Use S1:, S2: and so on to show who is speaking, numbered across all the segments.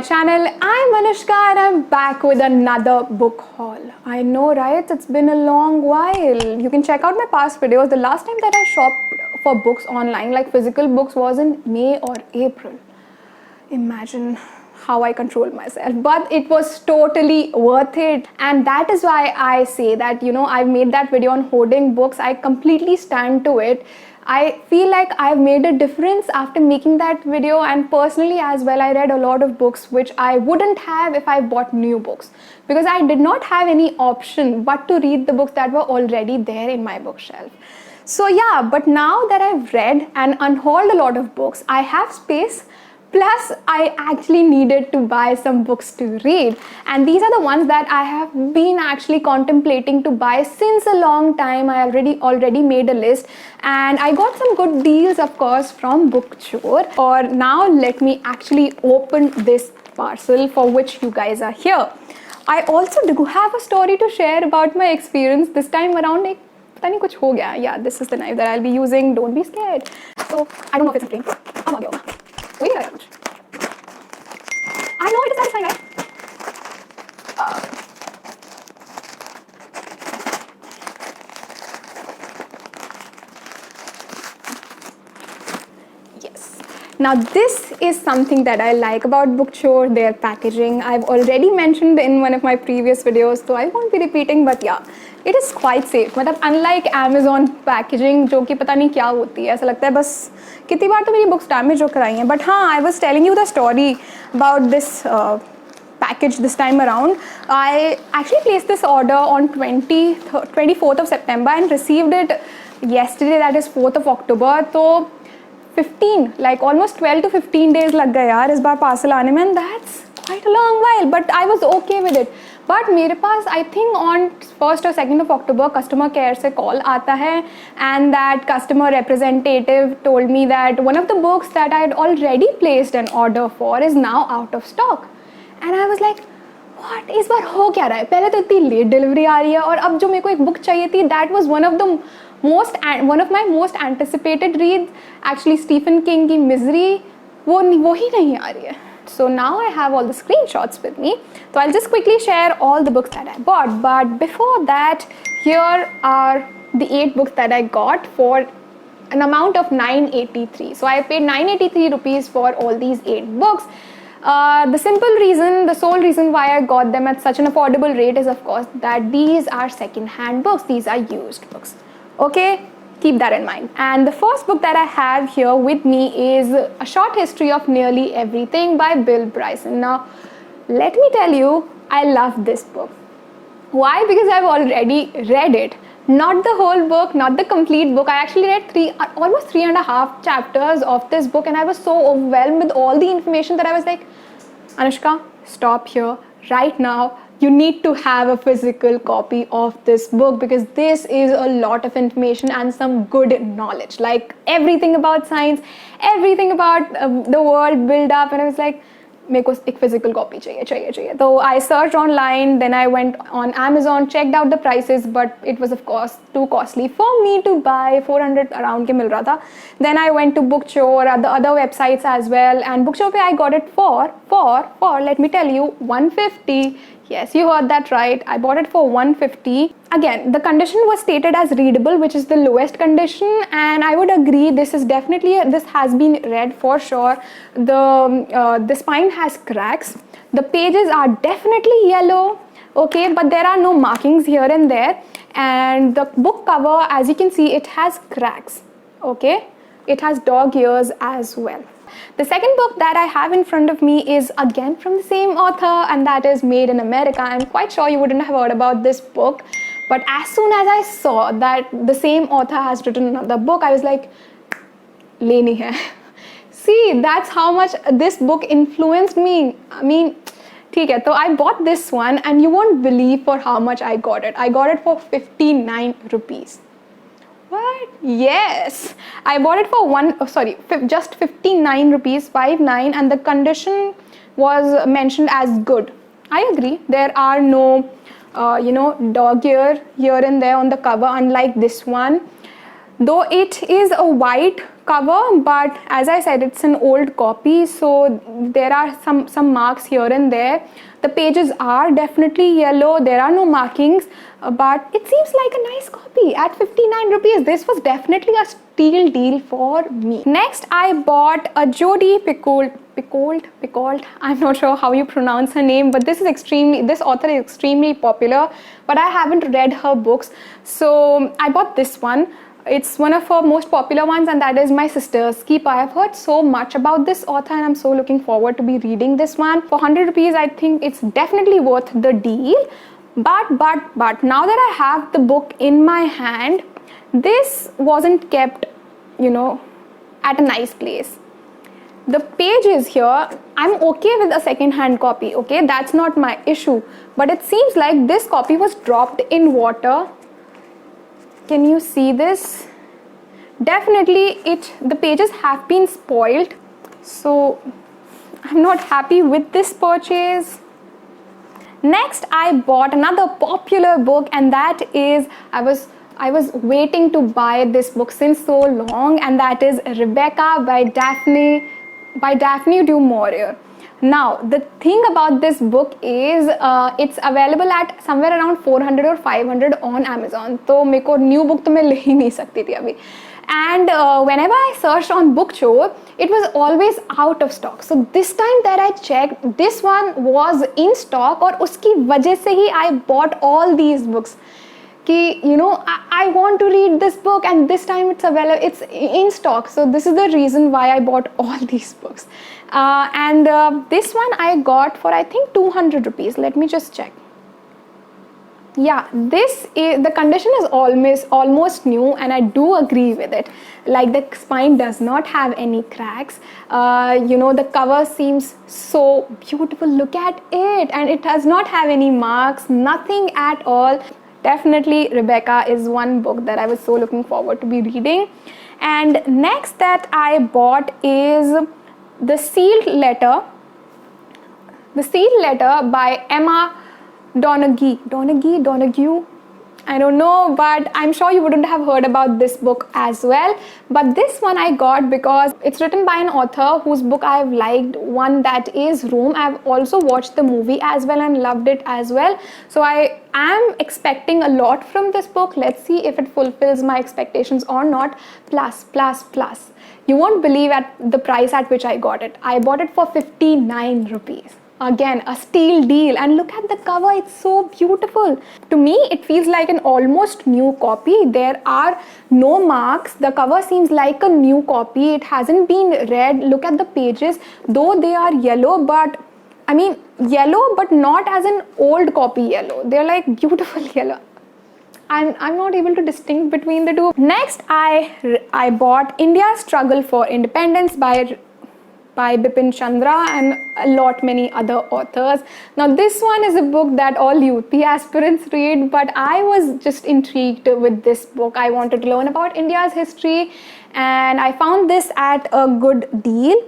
S1: my channel. I'm Anushka and I'm back with another book haul. I know, right? It's been a long while. You can check out my past videos. The last time that I shopped for books online, like physical books, was in May or April. Imagine how I controlled myself, but it was totally worth it. And that is why I say that, I've made that video on hoarding books. I completely stand to it. I feel like I've made a difference after making that video, and personally as well, I read a lot of books which I wouldn't have if I bought new books, because I did not have any option but to read the books that were already there in my bookshelf. So yeah, but now that I've read and unhauled a lot of books, I have space. Plus, I actually needed to buy some books to read. And these are the ones that I have been actually contemplating to buy since a long time. I already made a list. And I got some good deals, of course, from Book Chore. Or now let me actually open this parcel for which you guys are here. I also do have a story to share about my experience this time around. Pata nahi kuch ho gaya. Yeah, this is the knife that I'll be using. Don't be scared. So, I don't know if it's a flame. Wait, I know it is satisfying, right? Yes. Now this is something that I like about Book Chore, their packaging. I've already mentioned in one of my previous videos, so I won't be repeating, but yeah, it is quite safe. मतलब unlike Amazon packaging, जो कि पता नहीं क्या होती है, ऐसा लगता है बस कितनी बार तो मेरी बुक्स डैमेज हो कराई हैं. But हाँ, I was telling you the story about this package this time around. I actually placed this order on 24th of September and received it yesterday, that is 4th of October. So 15, like almost 12 to 15 days लग गए यार इस बार parcel आने में, and that's quite a long while, but I was okay with it. But मेरे पास I think on 1st or 2nd of October customer care से call आता है, and that customer representative told me that one of the books that I had already placed an order for is now out of stock. And I was like, what? इस बार हो क्या रहा है? पहले तो इतनी late delivery आ रही है, और अब जो मेरे को एक book चाहिए थी, that was one of my most anticipated reads, actually Stephen King की Misery, वो ही नहीं आ रही है. So now I have all the screenshots with me. So I'll just quickly share all the books that I bought. But before that, here are the 8 books that I got for an amount of 983. So I paid 983 rupees for all these 8 books. The sole reason why I got them at such an affordable rate is, of course, that these are second-hand books. These are used books. Okay? Keep that in mind. And the first book that I have here with me is A Short History of Nearly Everything by Bill Bryson. Now, let me tell you, I love this book. Why? Because I've already read it. Not the whole book, not the complete book. I actually read almost 3.5 chapters of this book, and I was so overwhelmed with all the information that I was like, Anushka, stop here right now. You need to have a physical copy of this book, because this is a lot of information and some good knowledge, like everything about science, everything about the world build up. And I was like, मेरे को एक physical copy चाहिए. So I searched online, then I went on Amazon, checked out the prices, but it was of course too costly for me to buy. 400 around के मिल रहा था. Then I went to Book Chore, the other websites as well, and Book Chore पे I got it for let me tell you, 150. Yes, you heard that right. I bought it for 150. Again, the condition was stated as readable, which is the lowest condition, and I would agree this has been read for sure. The spine has cracks. The pages are definitely yellow, okay, but there are no markings here and there. And the book cover, as you can see, it has cracks, okay. It has dog ears as well. The second book that I have in front of me is again from the same author, and that is Made in America. I'm quite sure you wouldn't have heard about this book, but as soon as I saw that the same author has written another book, I was like, leni hai. See, that's how much this book influenced me. I mean, ठीक है, so I bought this one, and you won't believe for how much I got it. I got it for 59 rupees. What? Yes, I bought it for just 59 rupees, 59, and the condition was mentioned as good. I agree. There are no, dog ear here and there on the cover, unlike this one. though it is a white cover, but as I said, it's an old copy, so there are some marks here and there. The pages are definitely yellow, there are no markings, but it seems like a nice copy at 59 rupees. This was definitely a steal deal for me. Next, I bought a Jodie Picoult. I'm not sure how you pronounce her name, but this author is extremely popular, but I haven't read her books, so I bought this one. It's one of her most popular ones, and that is My Sister's Keeper. I've heard so much about this author and I'm so looking forward to be reading this one. For 100 rupees, I think it's definitely worth the deal. But now that I have the book in my hand, this wasn't kept, at a nice place. The pages here, I'm okay with a second-hand copy, okay? That's not my issue. But it seems like this copy was dropped in water. Can you see this? Definitely the pages have been spoiled, so I'm not happy with this purchase. Next, I bought another popular book, and that is, I was waiting to buy this book since so long, and that is Rebecca by Daphne du Maurier. Now, the thing about this book is it's available at somewhere around 400 or 500 on Amazon. So, मेरे को new book तो मैं ले ही नहीं सकती थी अभी. And whenever I searched on Bookchore, it was always out of stock. So this time that I checked, this one was in stock, और उसकी वजह से ही I bought all these books. कि I want to read this book, and this time it's available, it's in stock. So this is the reason why I bought all these books. And this one I got for I think 200 rupees. Let me just check. Yeah, the condition is almost new, and I do agree with it. Like, the spine does not have any cracks. The cover seems so beautiful. Look at it, and it does not have any marks, nothing at all. Definitely, Rebecca is one book that I was so looking forward to be reading. And next that I bought is The Sealed Letter by Emma Donoghue. I don't know, but I'm sure you wouldn't have heard about this book as well. But this one I got because it's written by an author whose book I've liked, one that is Room. I've also watched the movie as well and loved it as well. So I am expecting a lot from this book. Let's see if it fulfills my expectations or not. Plus. You won't believe at the price at which I got it. I bought it for 59 rupees. Again, a steal deal, and look at the cover, it's so beautiful. To me, it feels like an almost new copy. There are no marks. The cover seems like a new copy. It hasn't been read. Look at the pages, though they are yellow, but yellow, but not as an old copy yellow. They're like beautiful yellow. I'm not able to distinguish between the two. Next, I bought India's Struggle for Independence by Bipin Chandra and a lot many other authors. Now this one is a book that all UP aspirants read, but I was just intrigued with this book. I wanted to learn about India's history, and I found this at a good deal.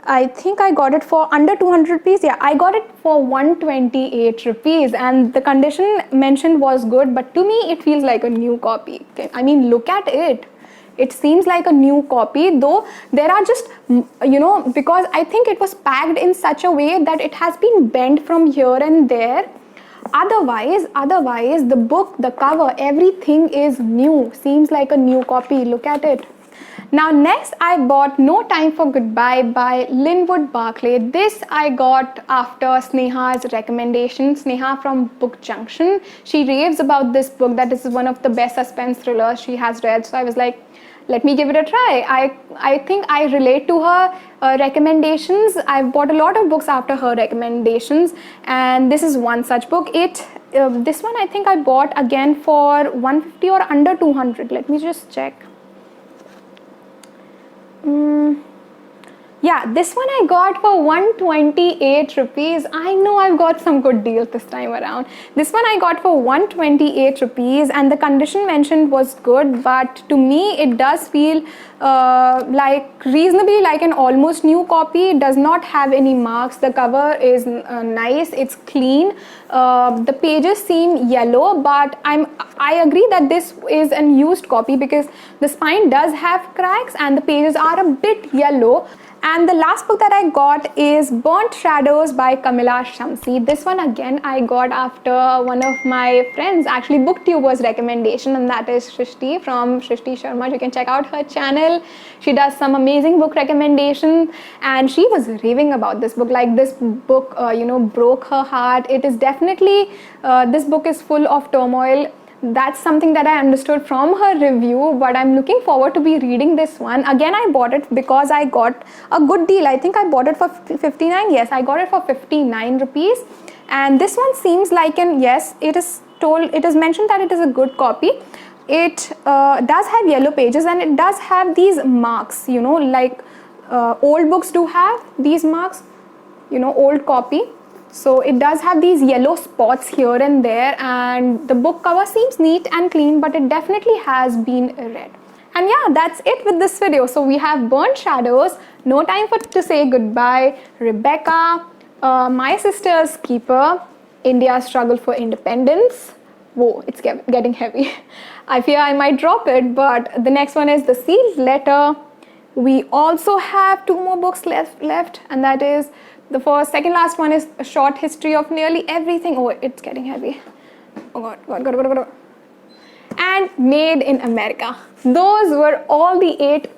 S1: I think I got it for under 200 rupees. Yeah, I got it for 128 rupees, and the condition mentioned was good, but to me it feels like a new copy. Okay? Look at it. It seems like a new copy, though there are just, because I think it was packed in such a way that it has been bent from here and there. Otherwise, the book, the cover, everything is new. Seems like a new copy. Look at it. Now next, I bought No Time for Goodbye by Linwood Barclay. This I got after Sneha's recommendation. Sneha from Book Junction. She raves about this book, that this is one of the best suspense thrillers she has read. So I was like, let me give it a try. I think I relate to her recommendations. I've bought a lot of books after her recommendations, and this is one such book. This one I think I bought again for 150 or under 200. Let me just check. Yeah, this one I got for 128 rupees. I know I've got some good deals this time around. This one I got for 128 rupees, and the condition mentioned was good, but to me it does feel like reasonably like an almost new copy. It does not have any marks. The cover is nice, it's clean. The pages seem yellow, but I agree that this is an used copy because the spine does have cracks and the pages are a bit yellow. And the last book that I got is Burnt Shadows by Kamila Shamsi. This one again I got after one of my friends, actually booktuber's recommendation, and that is Shrishti from Shrishti Sharma. You can check out her channel. She does some amazing book recommendation, and she was raving about this book. Like, this book, broke her heart. It is definitely, this book is full of turmoil. That's something that I understood from her review, but I'm looking forward to be reading this one. Again, I bought it because I got a good deal. I think I bought it for 59. Yes, I got it for 59 rupees. And this one seems like yes, it is mentioned that it is a good copy. It does have yellow pages and it does have these marks, like old books do have these marks, old copy. So it does have these yellow spots here and there, and the book cover seems neat and clean, but it definitely has been read. And yeah, that's it with this video. So we have Burnt Shadows, No Time to Say Goodbye, Rebecca, My Sister's Keeper, India's Struggle for Independence. Whoa, it's getting heavy. I fear I might drop it, but the next one is The Sealed Letter. We also have 2 more books left, and that is the second last one is A Short History of Nearly Everything. Oh, it's getting heavy. Oh God. And Made in America. Those were all the 8.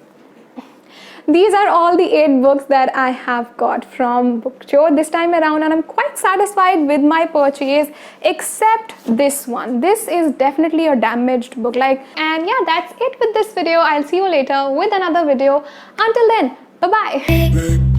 S1: These are all the 8 books that I have got from Bookcho this time around, and I'm quite satisfied with my purchase, except this one. This is definitely a damaged book. And yeah, that's it with this video. I'll see you later with another video. Until then, bye-bye.